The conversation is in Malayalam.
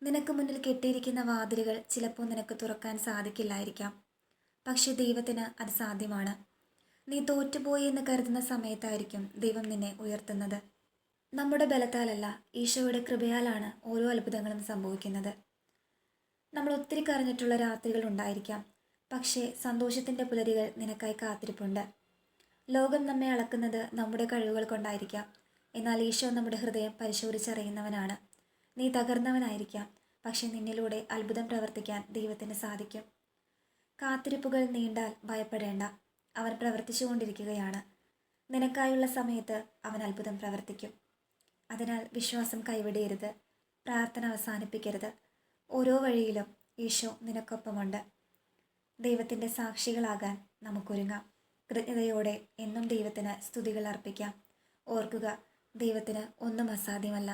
നിനക്ക് മുന്നിൽ കെട്ടിയിരിക്കുന്ന വാതിലുകൾ ചിലപ്പോൾ നിനക്ക് തുറക്കാൻ സാധിക്കില്ലായിരിക്കാം. പക്ഷെ ദൈവത്തിന് അത് സാധ്യമാണ്. നീ തോറ്റുപോയി എന്ന് കരുതുന്ന സമയത്തായിരിക്കും ദൈവം നിന്നെ ഉയർത്തുന്നത്. നമ്മുടെ ബലത്താലല്ല, ഈശോയുടെ കൃപയാലാണ് ഓരോ അത്ഭുതങ്ങളും സംഭവിക്കുന്നത്. നമ്മൾ ഒത്തിരി കരഞ്ഞിട്ടുള്ള രാത്രികൾ ഉണ്ടായിരിക്കാം. പക്ഷേ സന്തോഷത്തിൻ്റെ പുലരികൾ നിനക്കായി കാത്തിരിപ്പുണ്ട്. ലോകം നമ്മെ അളക്കുന്നത് നമ്മുടെ കഴിവുകൾ കൊണ്ടായിരിക്കാം. എന്നാൽ ഈശോ നമ്മുടെ ഹൃദയം പരിശോധിച്ചറിയുന്നവനാണ്. നീ തകർന്നവനായിരിക്കാം, പക്ഷെ നിന്നിലൂടെ അത്ഭുതം പ്രവർത്തിക്കാൻ ദൈവത്തിന് സാധിക്കും. കാത്തിരിപ്പുകൾ നീണ്ടാൽ ഭയപ്പെടേണ്ട, അവൻ പ്രവർത്തിച്ചുകൊണ്ടിരിക്കുകയാണ്. നിനക്കായുള്ള സമയത്ത് അവൻ അത്ഭുതം പ്രവർത്തിക്കും. അതിനാൽ വിശ്വാസം കൈവിടരുത്, പ്രാർത്ഥന അവസാനിപ്പിക്കരുത്. ഓരോ വഴിയിലും ഈശോ നിനക്കൊപ്പമുണ്ട്. ദൈവത്തിൻ്റെ സാക്ഷികളാകാൻ നമുക്കൊരുങ്ങാം. കൃതജ്ഞതയോടെ എന്നും ദൈവത്തിന് സ്തുതികൾ അർപ്പിക്കാം. ഓർക്കുക, ദൈവത്തിന് ഒന്നും അസാധ്യമല്ല.